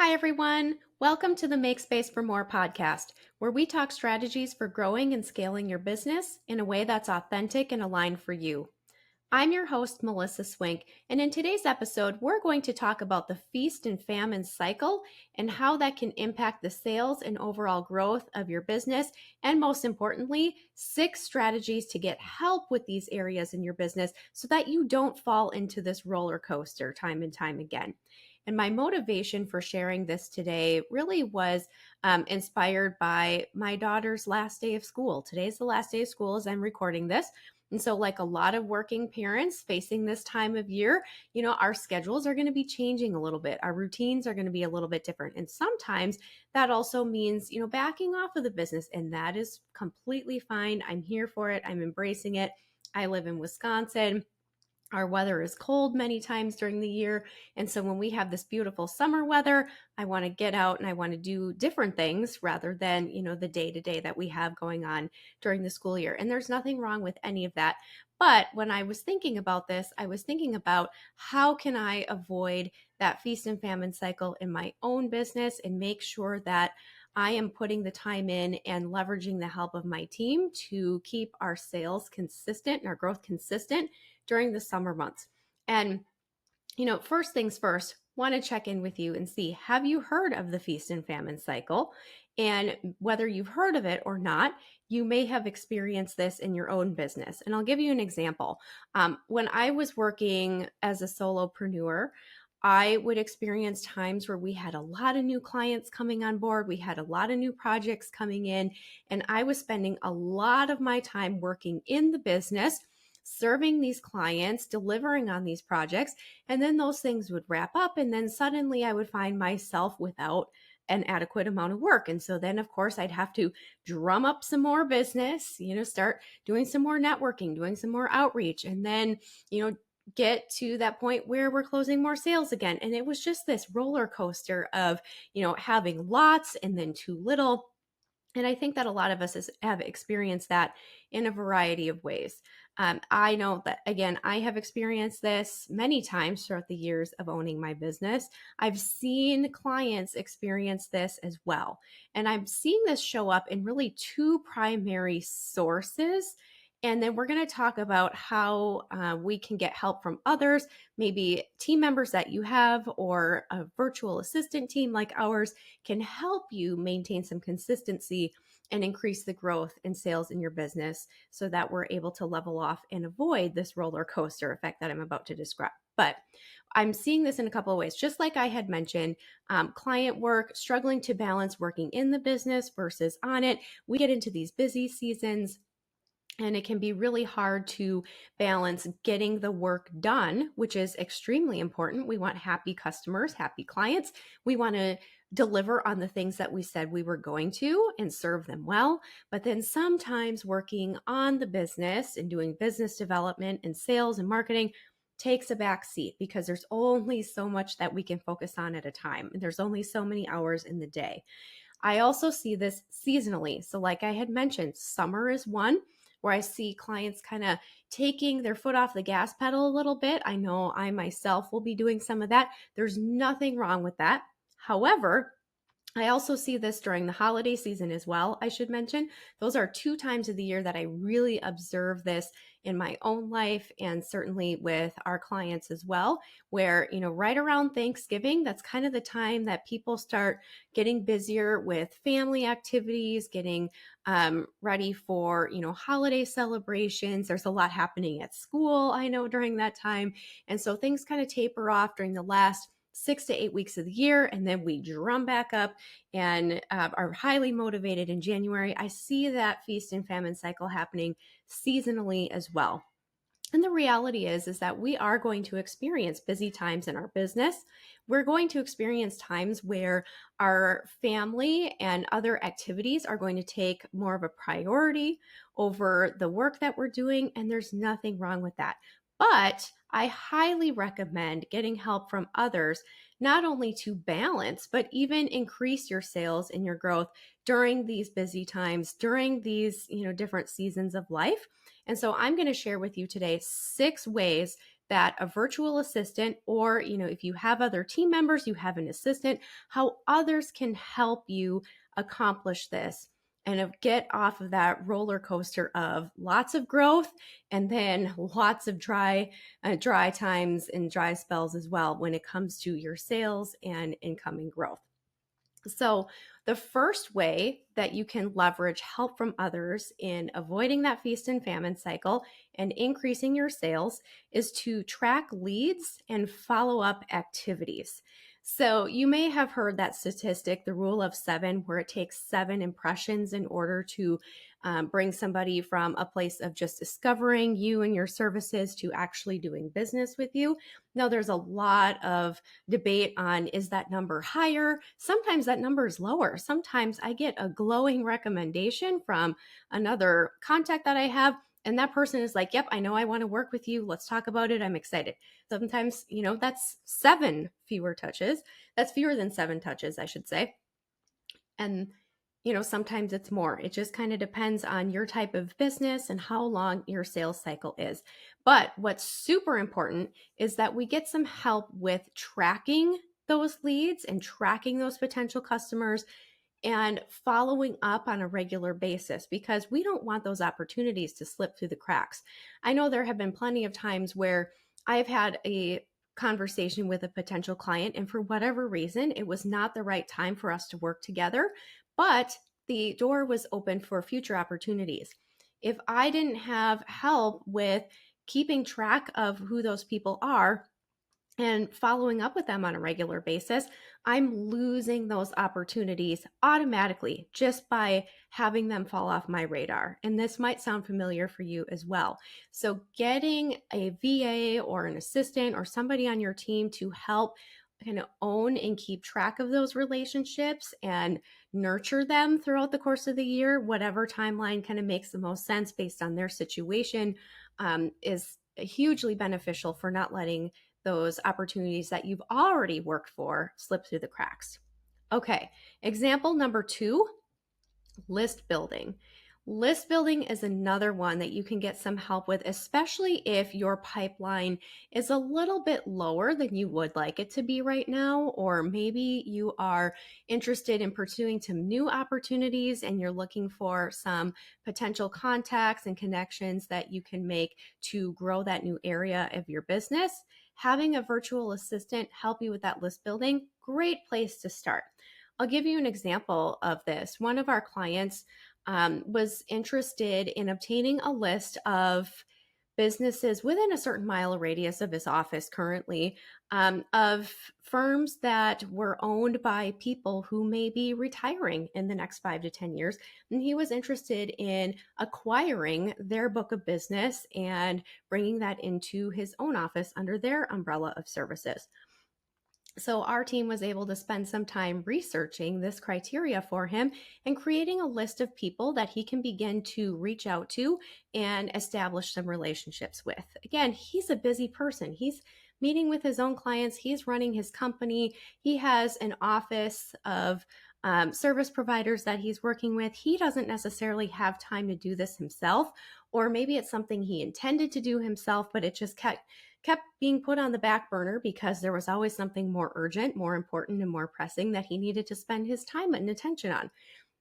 Hi, everyone. Welcome to the Make Space for More podcast, where we talk strategies for growing and scaling your business in a way that's authentic and aligned for you. I'm your host, Melissa Swink, and in today's episode, we're going to talk about the feast and famine cycle and how that can impact the sales and overall growth of your business. And most importantly, 6 strategies to get help with these areas in your business so that you don't fall into this roller coaster time and time again. And my motivation for sharing this today really was inspired by my daughter's last day of school. Today's the last day of school as I'm recording this. And so, like a lot of working parents facing this time of year, our schedules are going to be changing a little bit. Our routines are going to be a little bit different. And sometimes that also means, backing off of the business. And that is completely fine. I'm here for it. I'm embracing it. I live in Wisconsin. Our weather is cold many times during the year. And so when we have this beautiful summer weather, I want to get out and I want to do different things rather than, the day to day that we have going on during the school year. And there's nothing wrong with any of that. But when I was thinking about this, I was thinking about how can I avoid that feast and famine cycle in my own business and make sure that I am putting the time in and leveraging the help of my team to keep our sales consistent and our growth consistent during the summer months. And, first things first, want to check in with you and see, have you heard of the feast and famine cycle? And whether you've heard of it or not, you may have experienced this in your own business. And I'll give you an example. When I was working as a solopreneur, I would experience times where we had a lot of new clients coming on board. We had a lot of new projects coming in, and I was spending a lot of my time working in the business, serving these clients, delivering on these projects. And then those things would wrap up. And then suddenly I would find myself without an adequate amount of work. And so then, of course, I'd have to drum up some more business, start doing some more networking, doing some more outreach. And then, get to that point where we're closing more sales again. And it was just this roller coaster of, having lots and then too little. And I think that a lot of us have experienced that in a variety of ways. I know that, again, I have experienced this many times throughout the years of owning my business. I've seen clients experience this as well. And I'm seeing this show up in really 2 primary sources. And then we're going to talk about how we can get help from others, maybe team members that you have or a virtual assistant team like ours can help you maintain some consistency and increase the growth in sales in your business so that we're able to level off and avoid this roller coaster effect that I'm about to describe. But I'm seeing this in a couple of ways. Just like I had mentioned, client work, struggling to balance working in the business versus on it. We get into these busy seasons, and it can be really hard to balance getting the work done, which is extremely important. We want happy customers, happy clients. We want to deliver on the things that we said we were going to and serve them well. But then sometimes working on the business and doing business development and sales and marketing takes a back seat because there's only so much that we can focus on at a time. There's only so many hours in the day. I also see this seasonally. So like I had mentioned, summer is one where I see clients kind of taking their foot off the gas pedal a little bit. I know I myself will be doing some of that. There's nothing wrong with that. However, I also see this during the holiday season as well, I should mention. Those are 2 times of the year that I really observe this in my own life and certainly with our clients as well, where, right around Thanksgiving, that's kind of the time that people start getting busier with family activities, getting ready for, holiday celebrations. There's a lot happening at school, I know, during that time. And so things kind of taper off during the last 6 to 8 weeks of the year, and then we drum back up and are highly motivated in January. I see that feast and famine cycle happening seasonally as well. And the reality is that we are going to experience busy times in our business. We're going to experience times where our family and other activities are going to take more of a priority over the work that we're doing, and there's nothing wrong with that. But I highly recommend getting help from others, not only to balance, but even increase your sales and your growth during these busy times, during these, different seasons of life. And so I'm going to share with you today 6 ways that a virtual assistant, or, if you have other team members, you have an assistant, how others can help you accomplish this and get off of that roller coaster of lots of growth and then lots of dry times and dry spells as well when it comes to your sales and incoming growth. So, the first way that you can leverage help from others in avoiding that feast and famine cycle and increasing your sales is to track leads and follow up activities. So, you may have heard that statistic, the rule of 7, where it takes 7 impressions in order to bring somebody from a place of just discovering you and your services to actually doing business with you. Now, there's a lot of debate on, is that number higher? Sometimes that number is lower. Sometimes I get a glowing recommendation from another contact that I have, and that person is like, yep, I know I want to work with you. Let's talk about it. I'm excited. Sometimes, that's 7 fewer touches. That's fewer than 7 touches, I should say. And sometimes it's more. It just kind of depends on your type of business and how long your sales cycle is. But what's super important is that we get some help with tracking those leads and tracking those potential customers and following up on a regular basis, because we don't want those opportunities to slip through the cracks. I know there have been plenty of times where I've had a conversation with a potential client, and for whatever reason, it was not the right time for us to work together, but the door was open for future opportunities. If I didn't have help with keeping track of who those people are and following up with them on a regular basis, I'm losing those opportunities automatically just by having them fall off my radar. And this might sound familiar for you as well. So getting a VA or an assistant or somebody on your team to help kind of own and keep track of those relationships and nurture them throughout the course of the year, whatever timeline kind of makes the most sense based on their situation, is hugely beneficial for not letting those opportunities that you've already worked for slip through the cracks. Okay, example number 2, list building. List building is another one that you can get some help with, especially if your pipeline is a little bit lower than you would like it to be right now, or maybe you are interested in pursuing some new opportunities and you're looking for some potential contacts and connections that you can make to grow that new area of your business. Having a virtual assistant help you with that list building, great place to start. I'll give you an example of this. One of our clients was interested in obtaining a list of businesses within a certain mile radius of his office currently, of firms that were owned by people who may be retiring in the next 5 to 10 years. And he was interested in acquiring their book of business and bringing that into his own office under their umbrella of services. So our team was able to spend some time researching this criteria for him and creating a list of people that he can begin to reach out to and establish some relationships with. Again, he's a busy person. He's meeting with his own clients. He's running his company. He has an office of service providers that he's working with. He doesn't necessarily have time to do this himself, or maybe it's something he intended to do himself, but it just kept being put on the back burner because there was always something more urgent, more important, and more pressing that he needed to spend his time and attention on.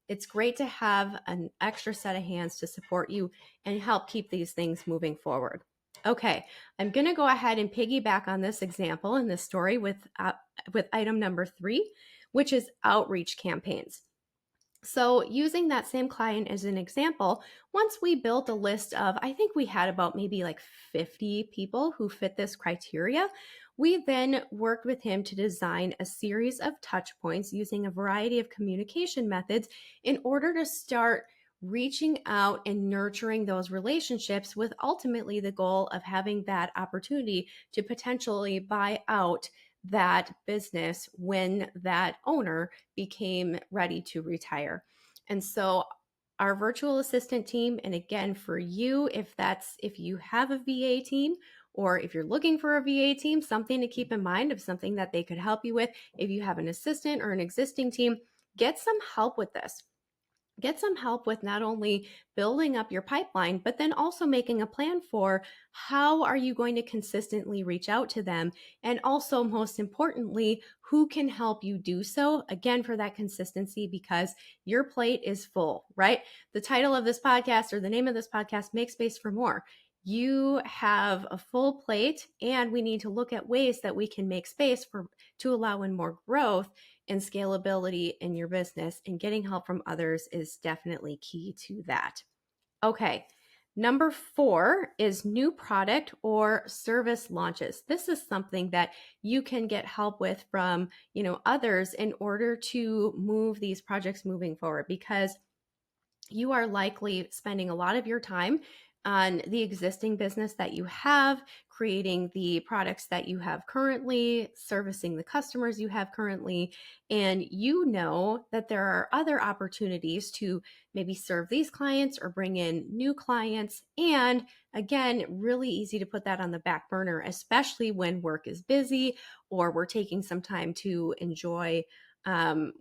It's great to have an extra set of hands to support you and help keep these things moving forward. Okay, I'm going to go ahead and piggyback on this example and this story with item number 3, which is outreach campaigns. So using that same client as an example, once we built a list of, I think we had about maybe like 50 people who fit this criteria, we then worked with him to design a series of touch points using a variety of communication methods in order to start reaching out and nurturing those relationships, with ultimately the goal of having that opportunity to potentially buy out that business when that owner became ready to retire. And so our virtual assistant team, and again, for you, if you have a VA team, or if you're looking for a VA team, something to keep in mind of something that they could help you with. If you have an assistant or an existing team, get some help with this. get some help with not only building up your pipeline, but then also making a plan for how are you going to consistently reach out to them. And also, most importantly, who can help you do so, again, for that consistency, because your plate is full, right? The title of this podcast, or the name of this podcast, Make Space for More. You have a full plate, and we need to look at ways that we can make space to allow in more growth and scalability in your business, and getting help from others is definitely key to that. Okay. Number 4 is new product or service launches. This is something that you can get help with from, others in order to move these projects moving forward, because you are likely spending a lot of your time on the existing business that you have, creating the products that you have currently, servicing the customers you have currently, and you know that there are other opportunities to maybe serve these clients or bring in new clients. And again, really easy to put that on the back burner, especially when work is busy or we're taking some time to enjoy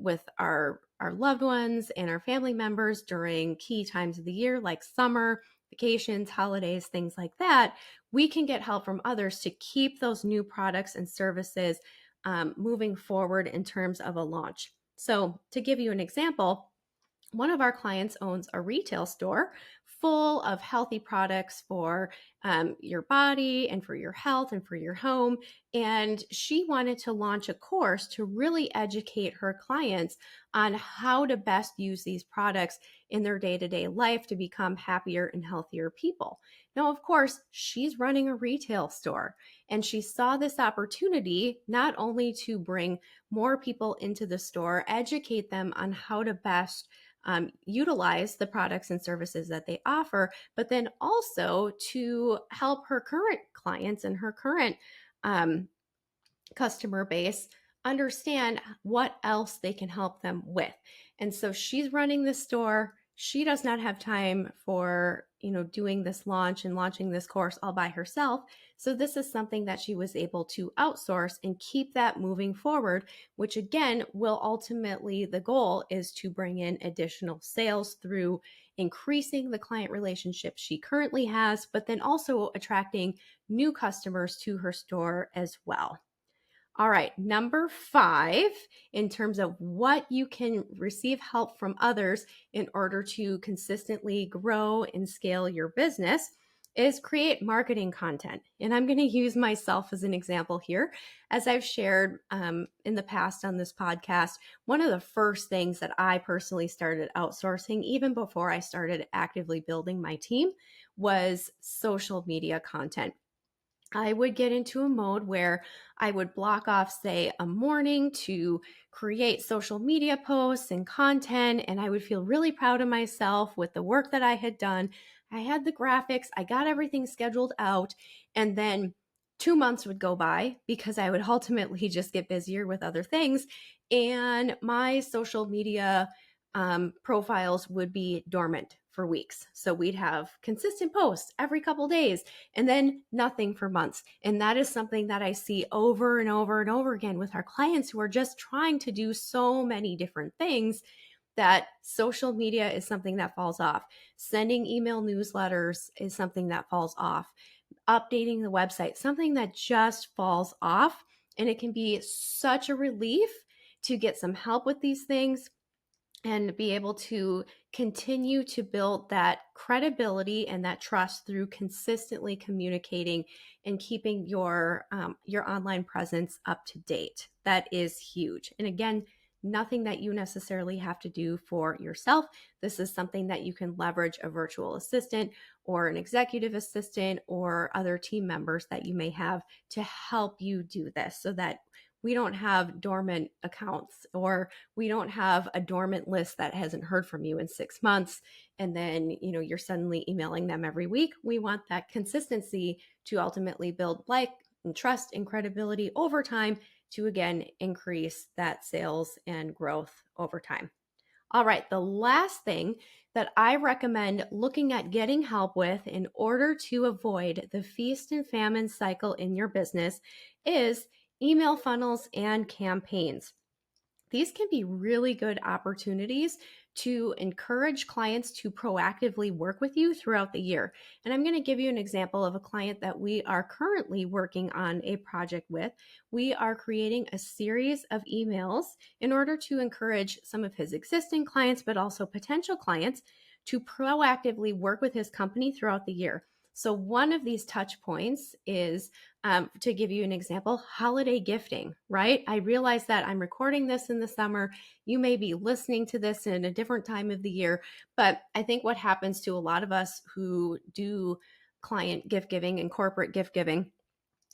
with our loved ones and our family members during key times of the year, like summer, vacations, holidays, things like that. We can get help from others to keep those new products and services moving forward in terms of a launch. So, to give you an example, one of our clients owns a retail store full of healthy products for your body and for your health and for your home. And she wanted to launch a course to really educate her clients on how to best use these products in their day-to-day life to become happier and healthier people. Now, of course, she's running a retail store, and she saw this opportunity not only to bring more people into the store, educate them on how to best utilize the products and services that they offer, but then also to help her current clients and her current customer base understand what else they can help them with. And so she's running this store. She does not have time for, doing this launch and launching this course all by herself. So this is something that she was able to outsource and keep that moving forward, which again will ultimately, the goal is to bring in additional sales through increasing the client relationships she currently has, but then also attracting new customers to her store as well. All right, number 5, in terms of what you can receive help from others in order to consistently grow and scale your business, is create marketing content. And I'm going to use myself as an example here. As I've shared in the past on this podcast, one of the first things that I personally started outsourcing, even before I started actively building my team, was social media content. I would get into a mode where I would block off, say, a morning to create social media posts and content, and I would feel really proud of myself with the work that I had done. I had the graphics, I got everything scheduled out, and then 2 months would go by because I would ultimately just get busier with other things, and my social media profiles would be dormant for weeks. So we'd have consistent posts every couple days and then nothing for months. And that is something that I see over and over and over again with our clients who are just trying to do so many different things, that social media is something that falls off. Sending email newsletters is something that falls off. Updating the website, something that just falls off. And it can be such a relief to get some help with these things and be able to continue to build that credibility and that trust through consistently communicating and keeping your online presence up to date. That is huge. And again, nothing that you necessarily have to do for yourself. This is something that you can leverage a virtual assistant or an executive assistant or other team members that you may have to help you do this, so that we don't have dormant accounts, or we don't have a dormant list that hasn't heard from you in 6 months. And then, you're suddenly emailing them every week. We want that consistency to ultimately build like and trust and credibility over time to, again, increase that sales and growth over time. All right, the last thing that I recommend looking at getting help with in order to avoid the feast and famine cycle in your business is email funnels and campaigns. These can be really good opportunities to encourage clients to proactively work with you throughout the year. And I'm going to give you an example of a client that we are currently working on a project with. We are creating a series of emails in order to encourage some of his existing clients, but also potential clients, to proactively work with his company throughout the year. So one of these touch points is, to give you an example, holiday gifting, right? I realize that I'm recording this in the summer. You may be listening to this in a different time of the year, but I think what happens to a lot of us who do client gift giving and corporate gift giving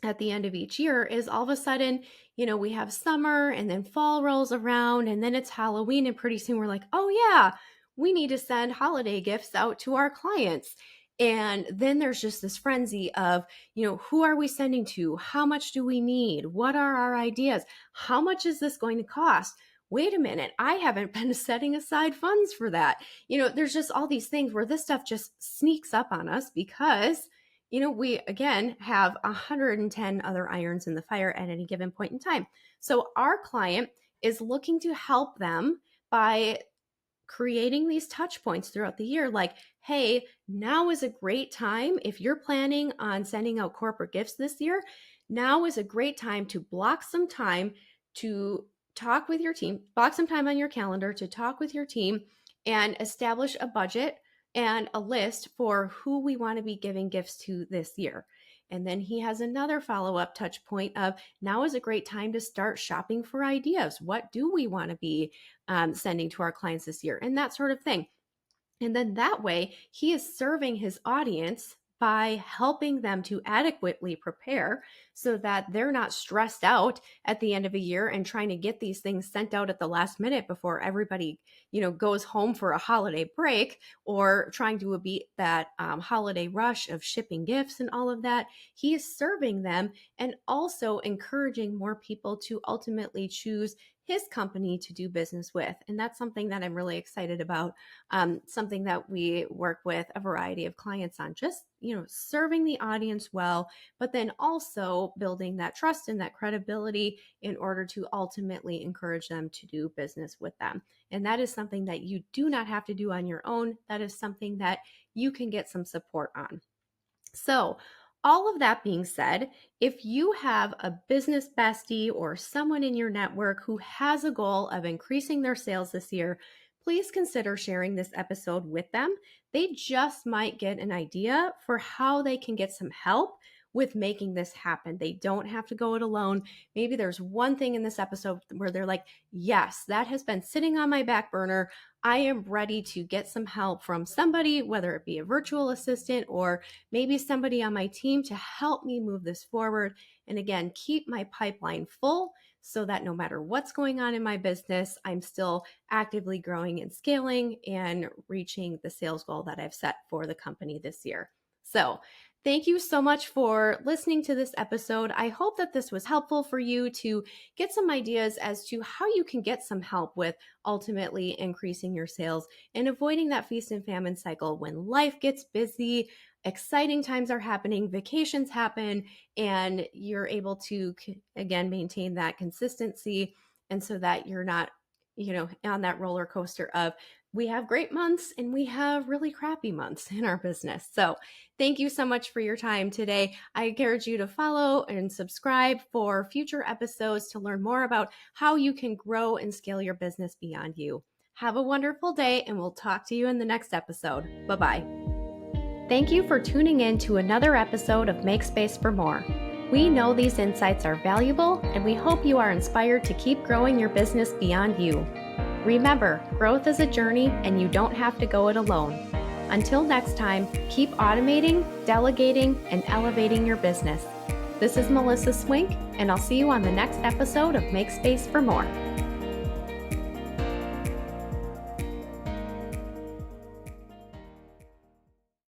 at the end of each year is all of a sudden, we have summer and then fall rolls around and then it's Halloween. And pretty soon we're like, oh, yeah, we need to send holiday gifts out to our clients. And then there's just this frenzy of, who are we sending to? How much do we need? What are our ideas? How much is this going to cost? Wait a minute, I haven't been setting aside funds for that. There's just all these things where this stuff just sneaks up on us because we again have 110 other irons in the fire at any given point in time. So our client is looking to help them by creating these touch points throughout the year. Like, hey, now is a great time. If you're planning on sending out corporate gifts this year, now is a great time to block some time to talk with your team, block some time on your calendar to talk with your team and establish a budget and a list for who we want to be giving gifts to this year. And then he has another follow-up touch point of, now is a great time to start shopping for ideas. What do we want to be sending to our clients this year? And that sort of thing. And then that way, he is serving his audience by helping them to adequately prepare so that they're not stressed out at the end of a year and trying to get these things sent out at the last minute before everybody, goes home for a holiday break, or trying to beat that holiday rush of shipping gifts and all of that. He is serving them and also encouraging more people to ultimately choose his company to do business with. And that's something that I'm really excited about. Something that we work with a variety of clients on, just, serving the audience well, but then also building that trust and that credibility in order to ultimately encourage them to do business with them. And that is something that you do not have to do on your own. That is something that you can get some support on. So, all of that being said, if you have a business bestie or someone in your network who has a goal of increasing their sales this year, please consider sharing this episode with them. They just might get an idea for how they can get some help with making this happen. They don't have to go it alone. Maybe there's one thing in this episode where they're like, yes, that has been sitting on my back burner. I am ready to get some help from somebody, whether it be a virtual assistant or maybe somebody on my team to help me move this forward. And again, keep my pipeline full so that no matter what's going on in my business, I'm still actively growing and scaling and reaching the sales goal that I've set for the company this year. So, thank you so much for listening to this episode. I hope that this was helpful for you to get some ideas as to how you can get some help with ultimately increasing your sales and avoiding that feast and famine cycle when life gets busy, exciting times are happening, vacations happen, and you're able to, again, maintain that consistency. And so that you're not, on that roller coaster of, we have great months and we have really crappy months in our business. So thank you so much for your time today. I encourage you to follow and subscribe for future episodes to learn more about how you can grow and scale your business beyond you. Have a wonderful day, and we'll talk to you in the next episode. Bye-bye. Thank you for tuning in to another episode of Make Space for More. We know these insights are valuable, and we hope you are inspired to keep growing your business beyond you. Remember, growth is a journey, and you don't have to go it alone. Until next time, keep automating, delegating, and elevating your business. This is Melissa Swink, and I'll see you on the next episode of Make Space for More.